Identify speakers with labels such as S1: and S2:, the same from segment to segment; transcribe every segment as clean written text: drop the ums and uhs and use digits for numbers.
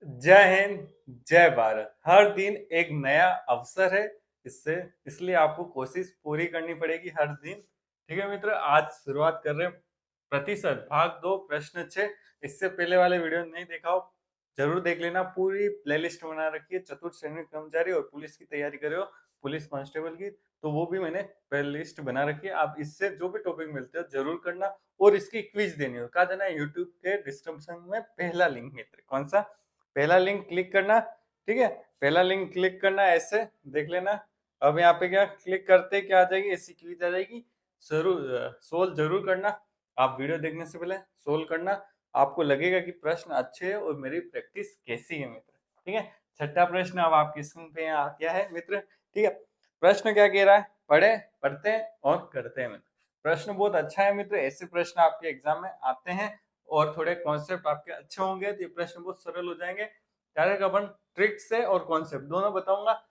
S1: जय हिंद, जय भारत। हर दिन एक नया अवसर है। इससे इसलिए आपको कोशिश पूरी करनी पड़ेगी हर दिन। ठीक है मित्र, आज शुरुआत कर रहे हैं प्रतिशत भाग 2 प्रश्न 6। इससे पहले वाले वीडियो नहीं देखा हो जरूर देख लेना। पूरी प्लेलिस्ट बना रखी है, चतुर्थ श्रेणी कर्मचारी और पुलिस की तैयारी कर रहे हो, पुलिस कांस्टेबल की, तो वो भी मैंने प्लेलिस्ट बना रखी है। आप इससे जो भी टॉपिक मिलते हैं जरूर करना। और इसकी क्विज देनी हो कहा देना, यूट्यूब के डिस्क्रिप्शन में पहला लिंक मित्र। कौन सा? पहला लिंक क्लिक करना। ठीक है, पहला लिंक क्लिक करना, ऐसे देख लेना। अब यहाँ पे क्या क्लिक करते क्या आ जाएगी, ऐसी क्विज आ जाएगी। जरूर सोल्व जरूर करना। आप वीडियो देखने से पहले सोल्व करना। आपको लगेगा कि प्रश्न अच्छे है और मेरी प्रैक्टिस कैसी है मित्र। ठीक है, छठा प्रश्न अब आपकी स्क्रीन पे यहाँ क्या है मित्र। ठीक है, प्रश्न क्या कह रहा है, पढ़े, पढ़ते हैं और करते हैं मित्र। प्रश्न बहुत अच्छा है मित्र, ऐसे प्रश्न आपके एग्जाम में आते हैं और थोड़े कॉन्सेप्ट आपके अच्छे होंगे तो ये प्रश्न बहुत सरल हो जाएंगे। डायरेक्ट अपन ट्रिक से और कॉन्सेप्ट दोनों बताऊंगा,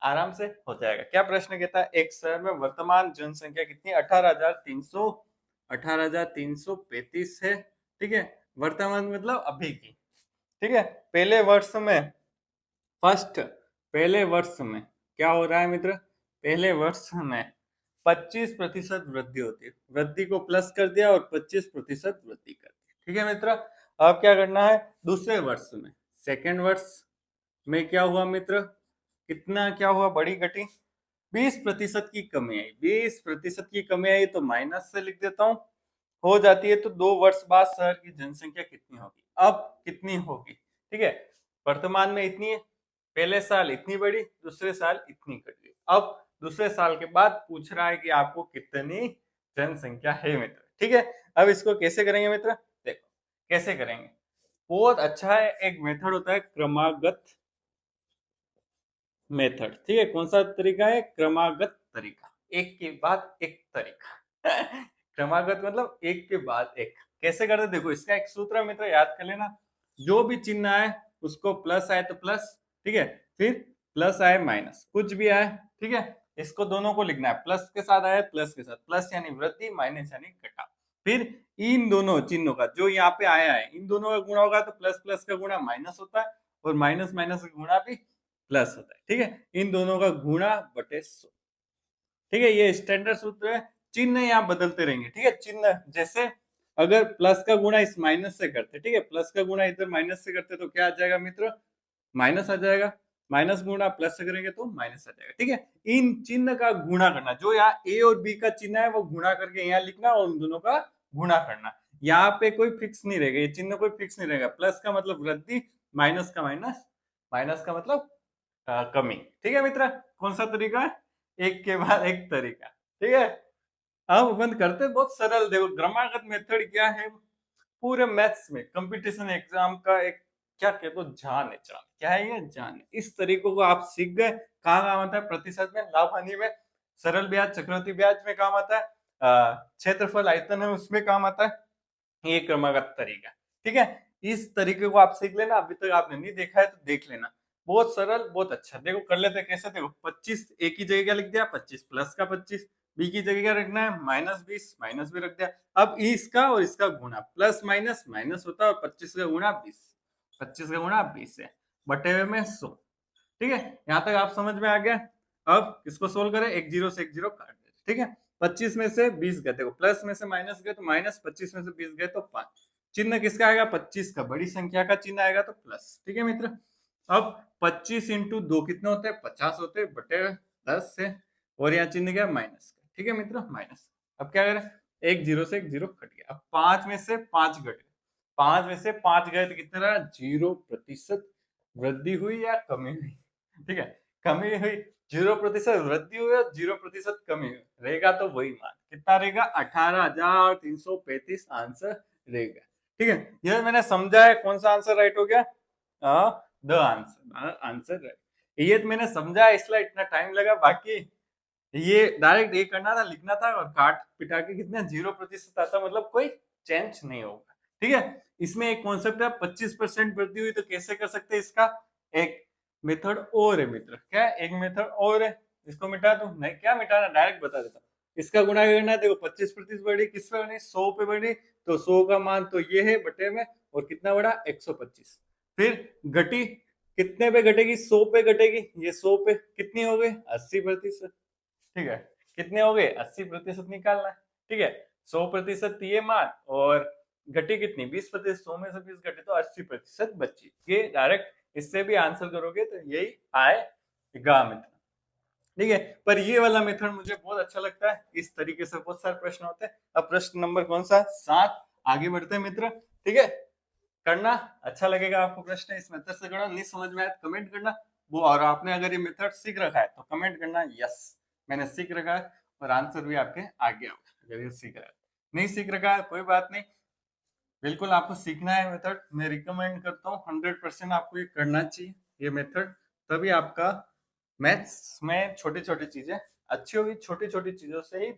S1: आराम से हो जाएगा। क्या प्रश्न कहता है, एक शहर में वर्तमान जनसंख्या कितनी? 18,335 है। ठीक है, वर्तमान मतलब अभी की। ठीक है, पहले वर्ष में पहले वर्ष में क्या हो रहा है मित्र? पहले वर्ष में 25% वृद्धि होती है। वृद्धि को प्लस कर दिया और 25% वृद्धि कर दी। ठीक है मित्र, अब क्या करना है दूसरे वर्ष में, सेकेंड वर्ष में क्या हुआ मित्र? कितना क्या हुआ, बड़ी घटी? 20% की कमी आई। 20% की कमी आई तो माइनस से लिख देता हूं, हो जाती है। तो 2 वर्ष बाद शहर की जनसंख्या कितनी होगी? अब कितनी होगी? ठीक है, वर्तमान में इतनी है, पहले साल इतनी बढ़ी, दूसरे साल इतनी घट गई। अब दूसरे साल के बाद पूछ रहा है कि आपको कितनी जनसंख्या है मित्र। ठीक है, अब इसको कैसे करेंगे मित्र? देखो कैसे करेंगे, बहुत अच्छा है। एक मेथड होता है क्रमागत मेथड। ठीक है, कौन सा तरीका है? क्रमागत तरीका, एक के बाद एक तरीका। क्रमागत मतलब एक के बाद एक। कैसे करते देखो, इसका एक सूत्र मित्र याद कर लेना। जो भी चिन्ह आए उसको प्लस आए तो प्लस, ठीक है, फिर प्लस आए माइनस, कुछ भी आए, ठीक है, इसको दोनों को लिखना है। प्लस के साथ आए प्लस के साथ, प्लस यानी वृद्धि, माइनस यानी घटा। फिर इन दोनों चिन्हों का जो यहाँ पे आया है, इन दोनों का गुणा होगा तो प्लस प्लस का गुणा माइनस होता है और माइनस माइनस का गुणा भी प्लस होता है। ठीक है, इन दोनों का गुणा बटे 100। ठीक है, ये स्टैंडर्ड सूत्र है। चिन्ह यहाँ बदलते रहेंगे। ठीक है, चिन्ह जैसे अगर प्लस का गुणा इस माइनस से करते, ठीक है, प्लस का गुणा इधर माइनस से करते तो क्या आ जाएगा मित्र? माइनस आ जाएगा। माइनस गुणा प्लस से करेंगे तो माइनस आ जाएगा। ठीक है, इन चिन्ह का गुणा करना, जो यहाँ ए और बी का चिन्ह है वो गुणा करके यहाँ लिखना और उन दोनों का गुणा करना। यहाँ पे कोई फिक्स नहीं रहेगा, ये चिन्ह कोई फिक्स नहीं रहेगा। प्लस का मतलब वृद्धि, माइनस का माइनस, माइनस का मतलब कमी। ठीक है मित्र, कौन सा तरीका है? एक के बाद एक तरीका। ठीक है, अब अपन करते बहुत सरल। देखो क्रमागत मेथड क्या है, पूरे मैथ्स में कंपटीशन एग्जाम का एक क्या कहते हो, जान है। जान क्या है? ये जान है। इस तरीकों को आप सीख गए, कहाँ काम आता है? प्रतिशत में, लाभ हानि में, सरल ब्याज, चक्रवृद्धि ब्याज में काम आता है, क्षेत्रफल आयतन है उसमें काम आता है। ये क्रमागत तरीका। ठीक है, इस तरीके को आप सीख लेना। अभी तक आपने नहीं देखा है तो देख लेना, बहुत सरल, बहुत अच्छा। देखो कर लेते हैं कैसे। देखो 25 एक ही जगह क्या लिख दिया, 25 प्लस का 25, बी की जगह क्या रखना है? -20, माइनस भी रख दिया। अब इसका और इसका गुणा, प्लस माइनस माइनस होता है और 25 का गुणा 20, 25 का गुणा 20 है, बटे हुए में 100। ठीक है, यहाँ तक आप समझ में आ गया। अब इसको सोल्व करें, एक जीरो से एक जीरो काट दे। ठीक है, 25 में से 20 गए, देखो प्लस में से माइनस गए तो माइनस, 25 में से 20 गए तो 5। चिन्ह किसका आएगा? 25 का, बड़ी संख्या का चिन्ह आएगा तो प्लस। ठीक है मित्र, अब 25 इंटू 2 कितने होते हैं? 50 होते हैं, बटे 10 से, और यहाँ चिन्ह क्या? माइनस का। ठीक है मित्र, माइनस। अब क्या करें, एक जीरो से एक जीरो कट गया। अब 5 में से 5 घट गए, 5 में से 5 गए तो कितने रहा? 0% वृद्धि हुई या कमी हुई? ठीक है, कमी हुई। 0% वृद्धि हुई और 0% कमी हुई, रहेगा तो वही मान। कितना रहेगा? 18,335 आंसर रहेगा। ठीक है, यह मैंने समझा है। कौन सा आंसर राइट हो गया? The answer, answer right. ये तो मैंने समझा इसलिए इतना टाइम लगा, बाकी ये डायरेक्ट ये करना था, लिखना था और काट पिटा के कितना 0% आता, मतलब कोई चेंज नहीं होगा। ठीक है, इसमें एक कॉन्सेप्ट है 25% वृद्धि हुई तो कैसे कर सकते हैं इसका? एक मेथड और है मित्र। क्या? एक मेथड और है, इसको मिटा दो। नहीं, क्या मिटाना, डायरेक्ट बता देता हूँ। इसका गुणा करना है। देखो 25% बढ़ी, किस पे बढ़ी? 100 पे बढ़ी, तो 100 का मान तो ये है बटे में, और कितना बढ़ा? 125। फिर घटी कितने पे घटेगी, 100 पे घटेगी, ये 100 पे कितनी हो गई 80%, ठीक है। कितने हो गए 80% निकालना है, ठीक है। 100% ये मान और घटी कितनी 20%, 100 में से 20 घटे तो 80% बची। ये डायरेक्ट इससे भी आंसर करोगे तो यही आएगा मित्र, ठीक है। पर ये वाला मेथड मुझे बहुत अच्छा लगता है, इस तरीके से बहुत सारे प्रश्न होते हैं। अब प्रश्न नंबर कौन सा 7, आगे बढ़ते हैं मित्र, ठीक है। करना अच्छा लगेगा आपको प्रश्न, इस मेथड से करना, नहीं समझ में आया तो कमेंट करना वो, और आपने अगर ये मेथड सीख रखा है तो कमेंट करना यस मैंने सीख रखा है, और आंसर भी आपके आगे होगा अगर ये सीख रहा है। नहीं सीख रखा है कोई बात नहीं, बिल्कुल आपको सीखना है मेथड, मैं रिकमेंड करता हूँ 100% आपको ये करना चाहिए ये मेथड, तभी आपका मैथ्स में छोटी छोटी चीजें अच्छी होगी। छोटी छोटी चीजों से ही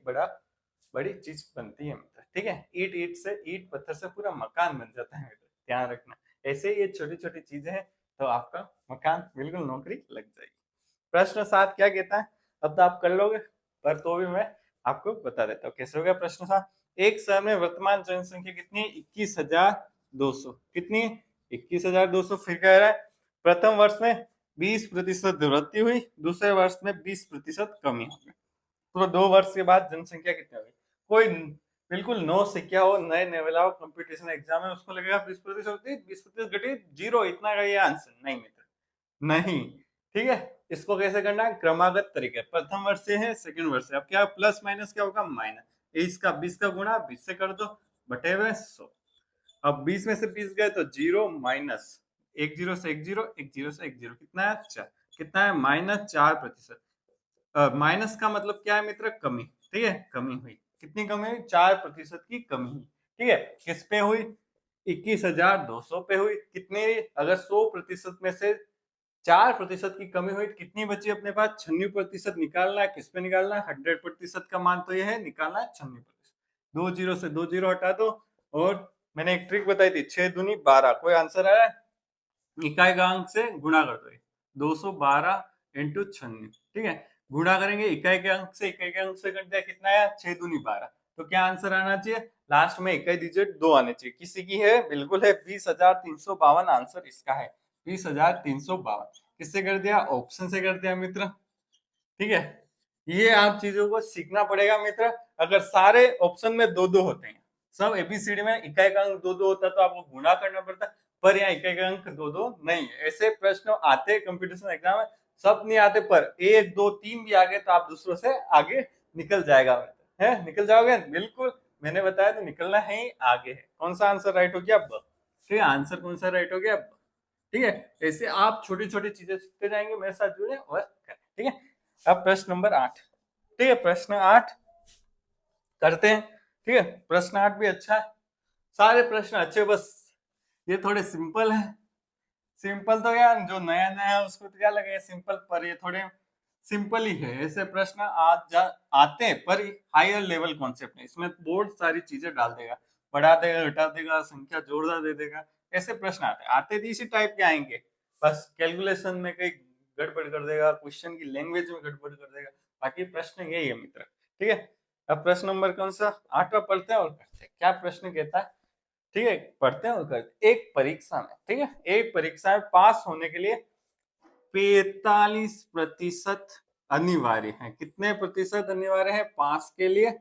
S1: बड़ी चीज बनती है मित्र, ठीक है। ईट पत्थर से पूरा मकान बन जाता है मित्र, ध्यान रखना। ऐसे ये छोटी छोटी चीजें हैं तो आपका मकान बिल्कुल नौकरी लग जाएगी। प्रश्न 7 क्या कहता है, अब तो आप कर लोगे पर तो भी मैं आपको बता देता हूँ कैसे हो गया। प्रश्न 7, एक शहर में वर्तमान जनसंख्या कितनी 21,200, कितनी 21,200। फिर कह रहा है प्रथम वर्ष में 20% वृद्धि हुई, दूसरे वर्ष में 20% कमी हो गई, तो 2 वर्ष के बाद जनसंख्या कितनी होगी। कोई बिल्कुल नो सिक्का हो, नए नेवला हो, कंपटीशन एग्जाम है, उसको लगेगा 20% होती 20% घटी 0, इतना का ये आंसर नहीं मित्र, नहीं, ठीक है। इसको कैसे करना है क्रमागत तरीके, प्रथम वर्ष से है सेकंड वर्ष से, अब क्या प्लस माइनस क्या होगा माइनस, 20 का 20 का गुणा 20 से कर दो बटे हुए 100, अब 20 में से 20 गए तो 0 माइनस 1 0 से 1 0, 1 0 से 1 0, कितना है 4, कितना है -4%। माइनस का मतलब क्या है मित्र कमी, ठीक है, कमी हुई, कितनी कमी हुई 4% की कमी हुई, ठीक है। किस पे हुई 21,200 पे हुई, कितने अगर 100% में से 4% की कमी हुई कितनी बची अपने पास 96% निकालना है, किस पे निकालना है 100% का मान तो ये है, निकालना है 96%। 2 0 से 2 0 हटा दो, और मैंने एक ट्रिक बताई थी 6 दूनी 12, कोई आंसर आया, इकाई का अंक से गुणा कर दो, 212 इंटू 96, ठीक है। गुणा करेंगे इकाई के अंक से, इकाई के अंक से कट दिया कितना आया 6 दूनी 12, तो क्या आंसर आना चाहिए लास्ट में इकाई डिजिट 2 आने चाहिए, किसी की है बिल्कुल है 20,352 आंसर इसका है 20,352, किससे कर दिया ऑप्शन से कर दिया मित्र, ठीक है। ये आप चीजों को सीखना पड़ेगा मित्र, अगर सारे ऑप्शन में 2 2 होते हैं, सब एबीसीडी में इकाई का अंक 2 2 होता तो आपको गुणा करना पड़ता, पर यहाँ इकाई का अंक 2 2 नहीं है। ऐसे प्रश्न आते कंपटीशन एग्जाम में, सब नहीं आते, पर 1 2 3 भी आ गए तो आप दूसरों से आगे निकल जाएगा है, निकल जाओगे बिल्कुल, मैंने बताया तो निकलना है ही आगे है। कौन सा आंसर राइट हो गया अब, ठीक है, आंसर कौन सा राइट हो गया अब, ठीक है। ऐसे आप छोटी छोटी चीजें सीखते जाएंगे, मेरे साथ जुड़े और करें, ठीक है। अब प्रश्न नंबर 8, ठीक है, प्रश्न 8 करते हैं, ठीक है। प्रश्न 8 भी अच्छा है, सारे प्रश्न अच्छे, बस ये थोड़े सिंपल है। सिंपल तो यार जो नया नया है उसको तो क्या लगेगा सिंपल, पर ये थोड़े सिंपल ही है। ऐसे प्रश्न आते हैं पर हायर लेवल कॉन्सेप्ट है, इसमें बहुत सारी चीजें डाल देगा, बढ़ा देगा घटा देगा संख्या जोड़ा दे देगा, ऐसे प्रश्न आते तो इसी टाइप के आएंगे, बस कैलकुलेशन में कहीं गड़बड़ कर देगा, क्वेश्चन की लैंग्वेज में गड़बड़ कर देगा, बाकी प्रश्न यही है मित्र, ठीक है। अब प्रश्न नंबर कौन सा 8वां पढ़ते हैं और करते हैं, क्या प्रश्न कहता है, ठीक है, पढ़ते हैं और करते। एक परीक्षा में, ठीक है, एक परीक्षा में पास होने के लिए 45% अनिवार्य है, कितने प्रतिशत अनिवार्य है पास के लिए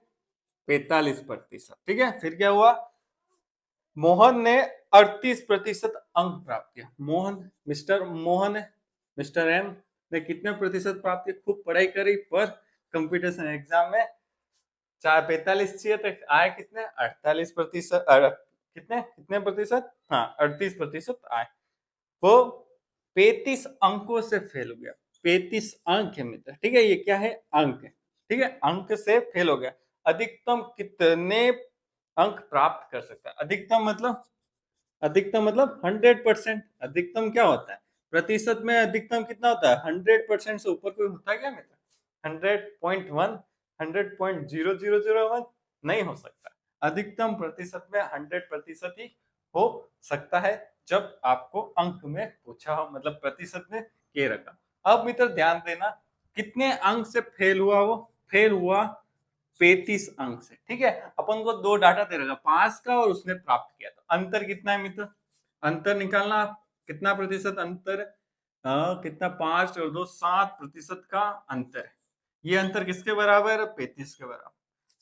S1: 45%, ठीक है। फिर क्या हुआ, मोहन ने 38% अंक प्राप्त किया, मोहन मिस्टर एम ने कितने प्रतिशत प्राप्त किए, खूब पढ़ाई करी, पर कंपटीशन एग्जाम में 45 चाहिए तो आए कितने 48%, कितने कितने प्रतिशत, हाँ 38% आए, वो 35 अंकों से फेल हो गया, 35 अंक है मित्र, ठीक है, ये क्या है अंक है, ठीक है, अंक से फेल हो गया। अधिकतम कितने अंक प्राप्त कर सकता है, अधिकतम मतलब 100%, अधिकतम क्या होता है प्रतिशत में, अधिकतम कितना होता है 100% से ऊपर कोई होता है क्या मित्र, 100.1 100.0001 नहीं हो सकता, अधिकतम प्रतिशत में 100% ही हो सकता है जब आपको अंक में पूछा हो, मतलब प्रतिशत में के रखा। अब मित्र ध्यान देना, कितने अंक से फेल हुआ, वो फेल हुआ 35 अंक से, ठीक है। अपन को 2 डाटा दे रखा, पास का और उसने प्राप्त किया, तो अंतर कितना है मित्र, अंतर निकालना कितना प्रतिशत अंतर? कितना 5 और 2 7% का अंतर है। ये अंतर किसके बराबर है? 35 के बराबर।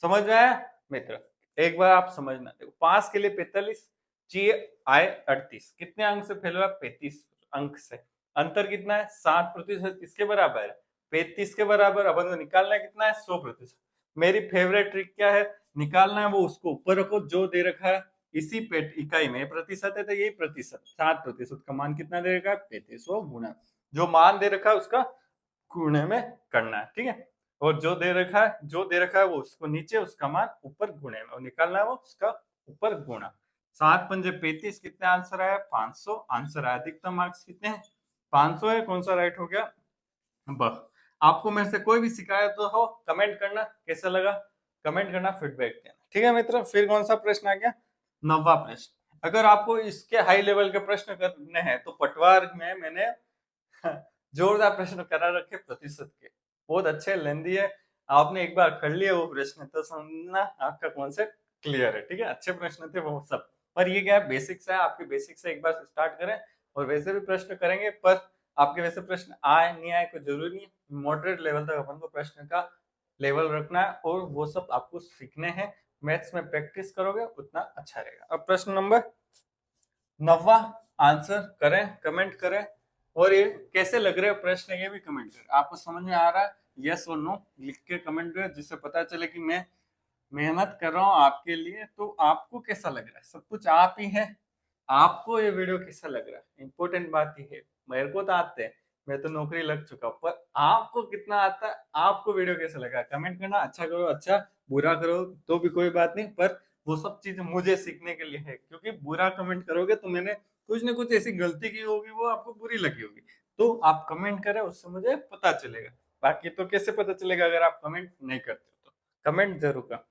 S1: समझ में आया मित्र? एक बार आप समझना, देखो 5 के लिए 45 चाहिए, आए 38, कितने अंक से फेल हुआ? 35 अंक से। अंतर कितना है? 7%। किसके बराबर है? 35 के बराबर। अपन को निकालना है कितना है? 100%। मेरी फेवरेट ट्रिक क्या है? निकालना है वो उसको ऊपर रखो जो दे रखा है, इसी पेट इकाई में प्रतिशत है तो यही प्रतिशत, 7% का मान कितना दे रखा है? 35, वो गुना जो मान दे रखा है उसका गुणे में करना है, ठीक है। और जो दे रखा है वो उसको नीचे, उसका मान ऊपर गुणे में, और निकालना है वो उसका ऊपर गुणा। 7 पंजे 35, कितने आंसर आया? 500 आंसर आया। अधिकतम मार्क्स कितने हैं? 500 है। कौन सा राइट हो गया? ब। आपको मेरे से कोई भी शिकायत तो हो, कमेंट करना, कैसा लगा कमेंट करना, फीडबैक देना, ठीक है मित्र। फिर कौन सा प्रश्न आ गया? 9वां प्रश्न। अगर आपको इसके हाई लेवल के प्रश्न करने हैं तो पटवार में मैंने जोरदार प्रश्न करा रखे प्रतिशत के, बहुत अच्छे लेंदी है। आपने एक बार कर लिया वो प्रश्न तो समझना आपका कॉन्सेप्ट क्लियर है, ठीक है। अच्छे प्रश्न थे वो सब, पर ये क्या है, बेसिक्स है। आपके बेसिक से एक बार स्टार्ट करें, और वैसे भी प्रश्न करेंगे, पर आपके वैसे प्रश्न आए नहीं आए कोई जरूरी नहीं है। मॉडरेट लेवल तक अपन को प्रश्न का लेवल रखना है, और वो सब आपको सीखने हैं। मैथ्स में प्रैक्टिस करोगे उतना अच्छा रहेगा। अब प्रश्न नंबर 9वां आंसर करें, कमेंट करें, और ये कैसे लग रहे हैं प्रश्न ये भी कमेंट करें। आपको समझ में आ रहा है यस और नो लिख के कमेंट करें, जिससे पता चले कि मैं मेहनत कर रहा हूँ आपके लिए। तो आपको कैसा लग रहा है? सब कुछ आप ही है। आपको ये वीडियो कैसा लग रहा है, इंपॉर्टेंट बात ही है। मेरे को तो आते हैं, मैं तो नौकरी लग चुका हूँ, पर आपको कितना आता है? आपको वीडियो कैसा लगा कमेंट करना। अच्छा करो अच्छा, बुरा करो तो भी कोई बात नहीं, पर वो सब चीज मुझे सीखने के लिए है। क्योंकि बुरा कमेंट करोगे तो मैंने कुछ ना कुछ ऐसी गलती की होगी, वो आपको बुरी लगी होगी। तो आप कमेंट करें, उससे मुझे पता चलेगा। बाकी तो कैसे पता चलेगा अगर आप कमेंट नहीं करते? तो कमेंट जरूर कर।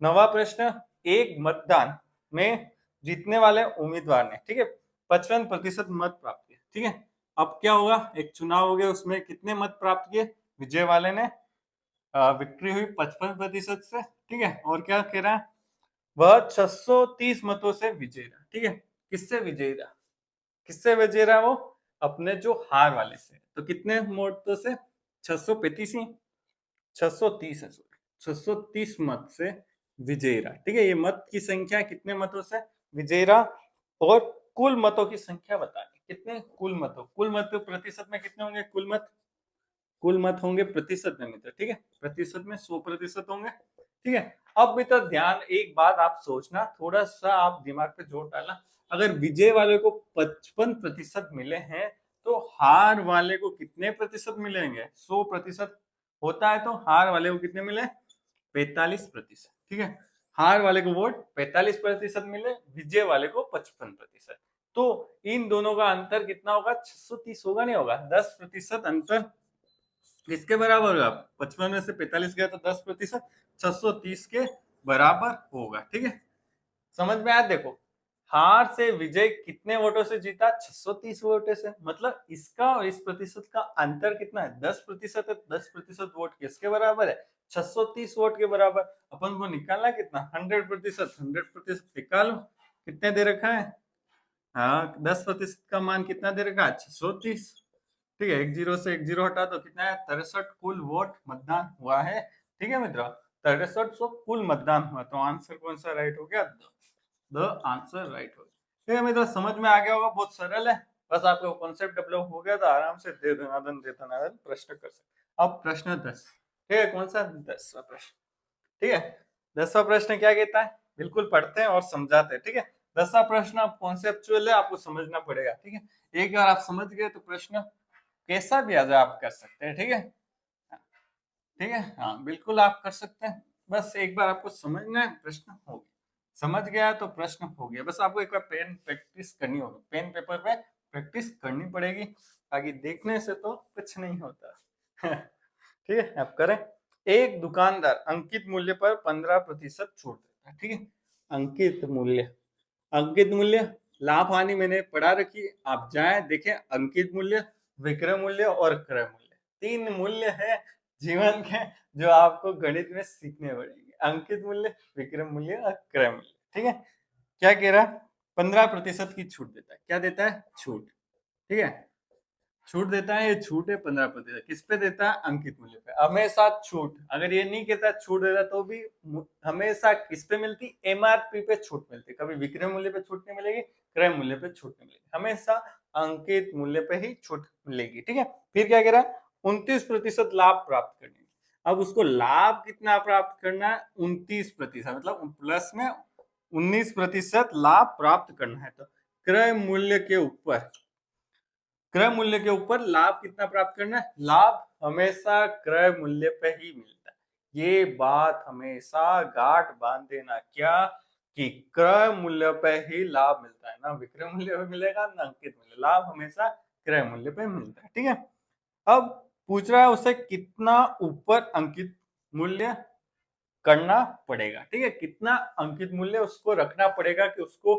S1: 9वां प्रश्न, एक मतदान में जीतने वाले उम्मीदवार ने, ठीक है, 55% मत प्राप्त किए, ठीक है। अब क्या होगा? एक चुनाव हो गया, उसमें कितने मत प्राप्त किए? विजय वाले ने विक्ट्री हुई 55% से, ठीक है। और क्या कह रहा है? वह 630 मतों से विजयी रहा, ठीक है। किससे विजयी रहा? किससे विजयी रहा वो? अपने जो हार वाले से। तो कितने मतों से? 635 ही, 630 है, सॉरी 630 मत से विजयी रहा, ठीक है। ये मत की संख्या कितने मतों से विजयी रहा, और कुल मतों की संख्या बतानी। कितने कुल मतों? कुल मत प्रतिशत में कितने होंगे? कुल मत होंगे प्रतिशत में मित्र, ठीक है। प्रतिशत में 100% होंगे, ठीक है। अब मित्र ध्यान, एक बात आप सोचना, थोड़ा सा आप दिमाग पे जोर डालना। अगर विजय वाले को 55% मिले हैं, तो हार वाले को कितने प्रतिशत मिलेंगे? 100% होता है, तो हार वाले को कितने मिले? 45%, ठीक है। हार वाले को वोट 45% मिले, विजय वाले को 55%। तो इन दोनों का अंतर कितना होगा? 630 होगा, नहीं होगा? 10% अंतर किसके बराबर होगा? 55 में से 45 गया तो 10%, 630 के बराबर होगा, ठीक है। समझ में आया? देखो, हार से विजय कितने वोटों से जीता? 630 वोटों से। मतलब इसका और इस प्रतिशत का अंतर कितना है? 10% है। 10% वोट किसके बराबर है? 630 वोट के बराबर। अपन को निकालना कितना? 100%। 100% निकालो, कितने दे रखा है? हाँ, 10% का मान कितना दे रखा है? 630, ठीक है। एक जीरो से एक जीरो हटा दो, कितना है? 63 कुल वोट मतदान हुआ है, ठीक है मित्र। 6300 कुल मतदान हुआ, तो आंसर कौन सा राइट हो गया? द आंसर राइट हो गया, ठीक है मित्र। समझ में आ गया होगा, बहुत सरल है। बस आपको कॉन्सेप्ट डेवलप हो गया तो आराम से दे दनादन प्रश्न कर सकते। अब प्रश्न 10, ठीक है। कौन सा? 10वां प्रश्न, ठीक है। 10वां प्रश्न क्या कहता है? बिल्कुल पढ़ते हैं और समझाते हैं, ठीक है। 10वां प्रश्न आप कॉन्सेप्चुअल है, आपको समझना पड़ेगा, ठीक है। एक बार आप समझ गए तो प्रश्न कैसा भी आ जाए आप कर सकते हैं, ठीक है। ठीक है, हाँ बिल्कुल आप कर सकते हैं। बस एक बार आपको समझना है, प्रश्न हो गया। समझ गया तो प्रश्न हो गया। बस आपको एक बार पेन प्रैक्टिस करनी होगी, पेन पेपर पे प्रैक्टिस करनी पड़ेगी। आगे देखने से तो कुछ नहीं होता। ठीक है, आप करें। एक दुकानदार अंकित मूल्य पर 15% छूट देता है, ठीक है। अंकित मूल्य, अंकित मूल्य, लाभ हानि मैंने पढ़ा रखी है, आप जाए देखें। अंकित मूल्य, विक्रय मूल्य और क्रय मूल्य, 3 मूल्य है जीवन के जो आपको गणित में सीखने पड़ेंगे। अंकित मूल्य, विक्रय मूल्य और क्रय मूल्य, ठीक है। क्या कह रहा? 15% की छूट देता है। क्या देता है? छूट। ठीक है, छूट देता है, ये छूट है 15%। किस पे देता है? अंकित मूल्य पे। हमेशा छूट, अगर ये नहीं कहता छूट देता तो भी हमेशा किस पे मिलती? एमआरपी पे छूट मिलती। कभी विक्रय मूल्य पे छूट नहीं मिलेगी, क्रय मूल्य पे छूट नहीं मिलेगी, हमेशा अंकित मूल्य पे ही छूट मिलेगी। ठीक है, फिर क्या कह रहा है? 29% लाभ प्राप्त करने। अब उसको लाभ कितना प्राप्त करना है? 29%, मतलब प्लस में 19% लाभ प्राप्त करना है। तो क्रय मूल्य के ऊपर, क्रय मूल्य के ऊपर लाभ कितना प्राप्त करना है? लाभ हमेशा क्रय मूल्य पे ही मिलता है। ये बात हमेशा गांठ बांध देना, क्या कि क्रय मूल्य पे ही लाभ मिलता है, ना विक्रय मूल्य पे मिलेगा ना अंकित मूल्य। लाभ हमेशा क्रय मूल्य पे मिलता है। ठीक है, अब पूछ रहा है उसे कितना ऊपर अंकित मूल्य करना पड़ेगा। ठीक है, कितना अंकित मूल्य उसको रखना पड़ेगा, कि उसको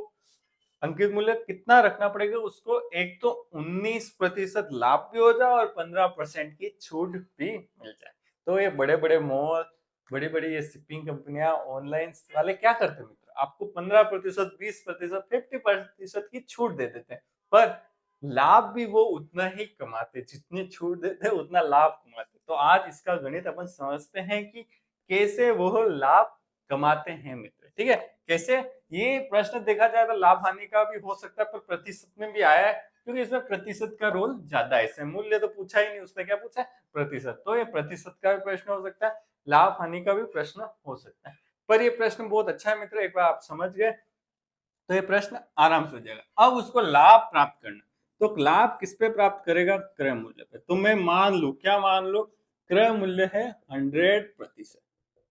S1: अंकित मूल्य कितना रखना पड़ेगा उसको? एक तो 19% लाभ भी हो जाए और 15% की छूट भी मिल जाए। तो ये बड़े बड़े मॉल, बड़ी बड़ी ये शिपिंग कंपनियां, ऑनलाइन वाले क्या करते हैं मित्र? आपको 15%, 20%, 50% की छूट दे देते हैं, पर लाभ भी वो उतना ही कमाते, जितनी छूट देते हैं उतना लाभ कमाते। तो आज इसका गणित अपन समझते हैं कि कैसे वो लाभ कमाते हैं मित्र। ठीक है, कैसे? ये प्रश्न देखा जाए तो लाभ हानि का भी हो सकता है, पर प्रतिशत में भी आया है, क्योंकि इसमें प्रतिशत का रोल ज्यादा है। इसमें मूल्य तो पूछा ही नहीं, उसने क्या पूछा है? प्रतिशत। तो ये प्रतिशत का भी प्रश्न हो सकता है, लाभ हानि का भी प्रश्न हो सकता है। पर ये प्रश्न बहुत अच्छा है मित्र, एक बार आप समझ गए तो ये प्रश्न आराम से हो जाएगा। अब उसको लाभ प्राप्त करना, तो लाभ किस पे प्राप्त करेगा? क्रय मूल्य पे। तो मैं मान लू, क्या मान लो? क्रय मूल्य है 100%।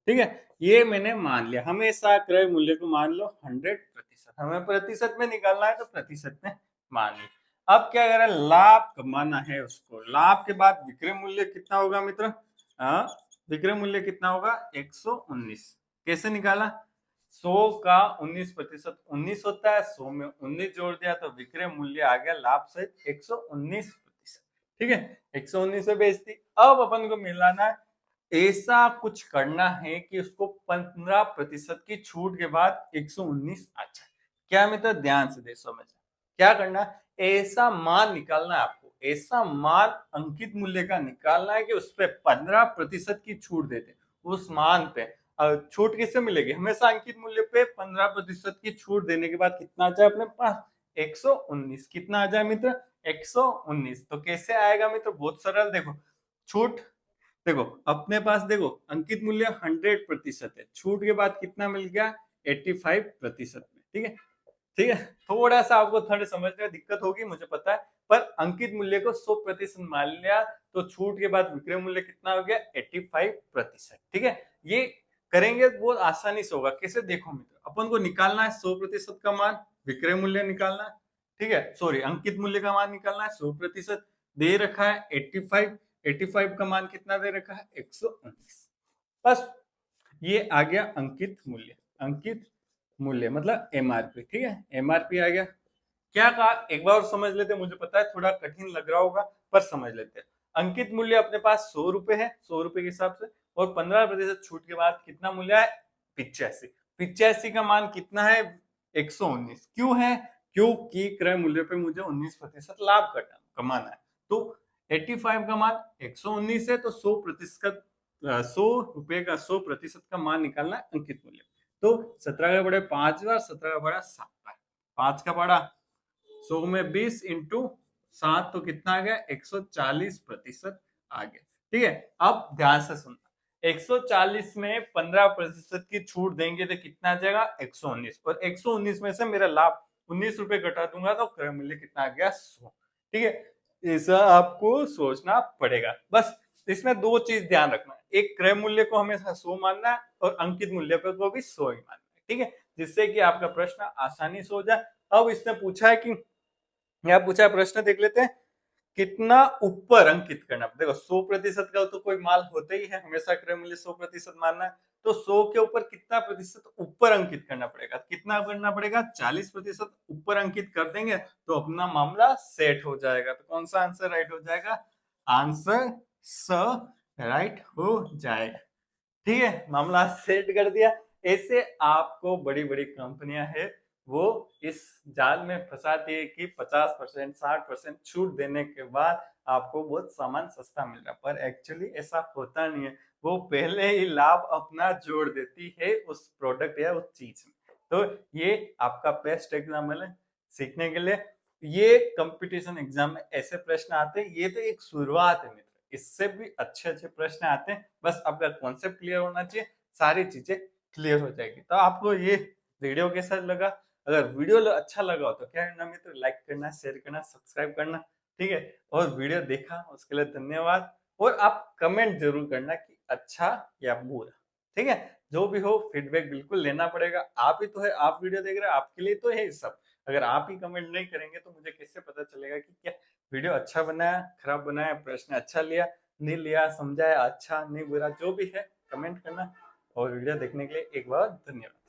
S1: ठीक है, ये मैंने मान लिया। हमेशा क्रय मूल्य को मान लो 100%। हमें प्रतिशत में निकालना है तो प्रतिशत में मान लिया। अब क्या करें? लाभ कमाना है उसको। लाभ के बाद विक्रय मूल्य कितना होगा मित्र? विक्रय मूल्य कितना होगा? 119। कैसे निकाला? 100 का 19%, 19 होता है, 100 में 19 जोड़ दिया तो विक्रय मूल्य आ गया लाभ सहित 119%। ठीक है, 119 से बेच दी। अब अपन को मिलाना है, ऐसा कुछ करना है कि उसको 15% की छूट के बाद 119 आ जाए। क्या मित्र? ध्यान से दे समझ, क्या करना है? ऐसा मान निकालना है आपको, ऐसा मान अंकित मूल्य का निकालना है कि उस पर 15% की छूट देते। उस मान पे छूट किससे मिलेगी? हमेशा अंकित मूल्य पे 15% की छूट देने के बाद कितना आ जाए अपने पास? 119। कितना आ जाए मित्र? 119। तो कैसे आएगा मित्र? बहुत सरल, देखो छूट, देखो अपने पास, देखो अंकित मूल्य 100% है, छूट के बाद कितना मिल गया? 85% में। ठीक है, ठीक है, थोड़ा सा आपको थोड़ा समझने में दिक्कत होगी मुझे पता है, पर अंकित मूल्य को 100% मान लिया तो छूट के बाद विक्रय मूल्य कितना हो गया? 85%। ठीक है, ये करेंगे बहुत आसानी से होगा। कैसे? देखो मित्र, अपन को निकालना है 100% का मान, विक्रय मूल्य निकालना है। ठीक है, सॉरी, अंकित मूल्य का मान निकालना है। 100% दे रखा है 85, 85 का मान कितना दे रखा है? 119। बस ये आ गया अंकित मूल्य। अंकित मूल्य मतलब एमआरपी। ठीक है, एमआरपी आ गया। क्या कहा? एक बार और समझ लेते हैं, मुझे पता है थोड़ा कठिन लग रहा होगा, पर समझ लेते हैं। अंकित मूल्य अपने पास 100 रुपए है, 100 रुपए के हिसाब से, और 15% छूट के बाद कितना मूल्य है? 85। 85 का मान कितना है? 119। क्यों है? क्योंकि क्रय मूल्य पे मुझे 19% लाभ करना कमाना है। तो 85 का मान 119 है, तो 100%, 100 रुपए का 100% का मान निकालना है अंकित मूल्य। तो 17 का बड़ा 5 बार, 17 का बड़ा 7 बार, 5 का बड़ा 100 में 20 इंटू 7, तो कितना आ गया? 140% आ गया। ठीक है, अब ध्यान से सुनना, 140 में 15% की छूट देंगे तो कितना आ जाएगा? 119। और 119 में से मेरा लाभ 19 रुपए घटा दूंगा तो क्रय मूल्य कितना आ गया? 100। ठीक है, ऐसा आपको सोचना पड़ेगा। बस इसमें दो चीज ध्यान रखना है, एक क्रय मूल्य को हमेशा 100 मानना है और अंकित मूल्य को भी 100 ही मानना है। ठीक है, जिससे कि आपका प्रश्न आसानी से हो जाए। अब इसने पूछा है कि, यहाँ पूछा है प्रश्न, देख लेते हैं, कितना ऊपर अंकित करना। देखो 100% का तो कोई माल होता ही है, हमेशा क्रय मूल्य 100% मानना है, तो 100 के ऊपर कितना प्रतिशत ऊपर अंकित करना पड़ेगा? कितना करना पड़ेगा? 40% ऊपर अंकित कर देंगे तो अपना मामला सेट हो जाएगा। तो कौन सा आंसर राइट हो जाएगा? आंसर स राइट हो जाएगा। ठीक है, मामला सेट कर दिया। ऐसे आपको बड़ी बड़ी कंपनियां है वो इस जाल में फंसाती है कि 50% 60% छूट देने के बाद आपको बहुत सामान सस्ता मिल रहा है, पर एक्चुअली ऐसा होता नहीं है। वो पहले ही लाभ अपना जोड़ देती है उस प्रोडक्ट या उस चीज में। तो ये आपका बेस्ट एग्जाम्पल है सीखने के लिए। ये कंपटीशन एग्जाम में ऐसे प्रश्न आते हैं, ये तो एक शुरुआत है मित्र, इससे भी अच्छे अच्छे प्रश्न आते हैं। बस आपका कॉन्सेप्ट क्लियर होना चाहिए, सारी चीजें क्लियर हो जाएगी। तो आपको ये वीडियो कैसा लगा? अगर वीडियो अच्छा लगा हो तो क्या करना मित्र, लाइक करना, शेयर करना, सब्सक्राइब करना, ठीक है। और वीडियो देखा उसके लिए धन्यवाद। और आप कमेंट जरूर करना कि अच्छा या बुरा, ठीक है। जो भी हो फीडबैक बिल्कुल लेना पड़ेगा, आप ही तो है, आप वीडियो देख रहे हैं, आपके लिए तो है सब। अगर आप ही कमेंट नहीं करेंगे तो मुझे कैसे पता चलेगा कि क्या वीडियो अच्छा बनाया, खराब बनाया, प्रश्न अच्छा लिया, नहीं लिया, समझाया अच्छा नहीं बुरा, जो भी है कमेंट करना। और वीडियो देखने के लिए एक बार धन्यवाद।